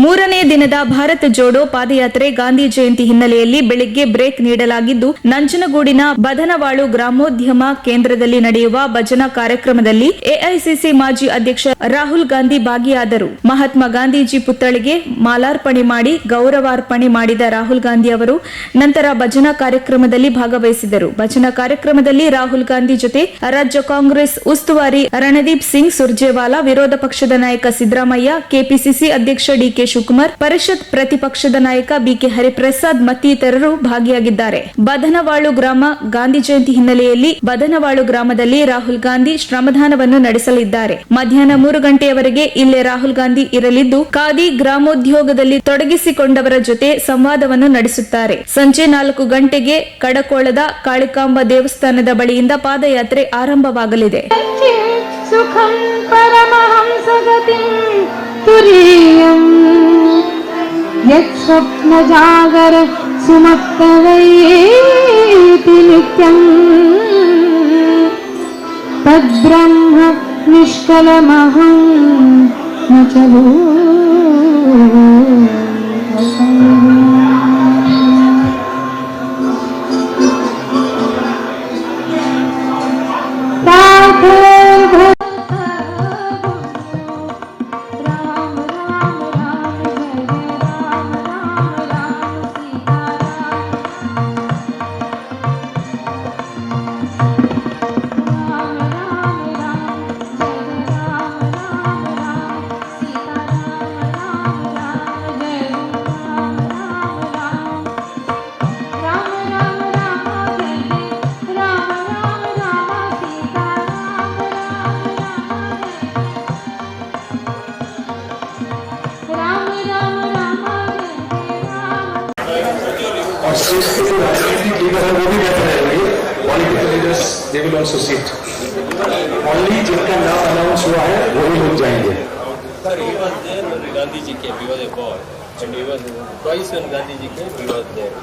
ಮೂರನೇ ದಿನದ ಭಾರತ್ ಜೋಡೋ ಪಾದಯಾತ್ರೆ ಗಾಂಧಿ ಜಯಂತಿ ಹಿನ್ನೆಲೆಯಲ್ಲಿ ಬೆಳಗ್ಗೆ ಬ್ರೇಕ್ ನೀಡಲಾಗಿದ್ದು, ನಂಜನಗೂಡಿನ ಬದನವಾಳು ಗ್ರಾಮೋದ್ಯಮ ಕೇಂದ್ರದಲ್ಲಿ ನಡೆಯುವ ಭಜನಾ ಕಾರ್ಯಕ್ರಮದಲ್ಲಿ ಎಐಸಿಸಿ ಮಾಜಿ ಅಧ್ಯಕ್ಷ ರಾಹುಲ್ ಗಾಂಧಿ ಭಾಗಿಯಾದರು. ಮಹಾತ್ಮ ಗಾಂಧೀಜಿ ಪುತ್ಥಳಿಗೆ ಮಾಲಾರ್ಪಣೆ ಮಾಡಿ ಗೌರವಾರ್ಪಣೆ ಮಾಡಿದ ರಾಹುಲ್ ಗಾಂಧಿ ಅವರು ನಂತರ ಭಜನಾ ಕಾರ್ಯಕ್ರಮದಲ್ಲಿ ಭಾಗವಹಿಸಿದರು. ಭಜನಾ ಕಾರ್ಯಕ್ರಮದಲ್ಲಿ ರಾಹುಲ್ ಗಾಂಧಿ ಜೊತೆ ರಾಜ್ಯ ಕಾಂಗ್ರೆಸ್ ಉಸ್ತುವಾರಿ ರಣದೀಪ್ ಸಿಂಗ್ ಸುರ್ಜೇವಾಲಾ, ವಿರೋಧ ಪಕ್ಷದ ನಾಯಕ ಸಿದ್ದರಾಮಯ್ಯ, ಕೆಪಿಸಿಸಿ ಅಧ್ಯಕ್ಷ ಡಿಕೆ ಶಿವಕುಮಾರ್, ಪರಿಷತ್ ಪ್ರತಿಪಕ್ಷದ ನಾಯಕ ಬಿಕೆ ಹರಿಪ್ರಸಾದ್ ಮತ್ತಿತರರು ಭಾಗಿಯಾಗಿದ್ದಾರೆ. ಬದನವಾಳು ಗ್ರಾಮ ಗಾಂಧಿ ಜಯಂತಿ ಹಿನ್ನೆಲೆಯಲ್ಲಿ ಬದನವಾಳು ಗ್ರಾಮದಲ್ಲಿ ರಾಹುಲ್ ಗಾಂಧಿ ಶ್ರಮದಾನವನ್ನು ನಡೆಸಲಿದ್ದಾರೆ. ಮಧ್ಯಾಹ್ನ 3 ಗಂಟೆಯವರೆಗೆ ಇಲ್ಲೇ ರಾಹುಲ್ ಗಾಂಧಿ ಇರಲಿದ್ದು, ಖಾದಿ ಗ್ರಾಮೋದ್ಯೋಗದಲ್ಲಿ ತೊಡಗಿಸಿಕೊಂಡವರ ಜೊತೆ ಸಂವಾದವನ್ನು ನಡೆಸುತ್ತಾರೆ. ಸಂಜೆ 4 ಗಂಟೆಗೆ ಕಡಕೋಳದ ಕಾಳಿಕಾಂಬ ದೇವಸ್ಥಾನದ ಬಳಿಯಿಂದ ಪಾದಯಾತ್ರೆ ಆರಂಭವಾಗಲಿದೆ. ಸುಖಂ ಪರಮಹಂಸ ಗತಿಂ ತುರೀಯಂ ಯತ್ ಸ್ವಪ್ನ ಜಾಗರ ಸುಮತ್ತವೈತಿ ನಿತ್ಯಂ ತದ್ಬ್ರಹ್ಮ ನಿಷ್ಕಲಮಹಂ ನ ಚಲೋ They will also sit. Only जिनका नाम अनाउंस हुआ है वही लोग जाएंगे. Sir, he was there when Gandhi ji came. He was a boy, and he was twice when Gandhi ji came. He was there.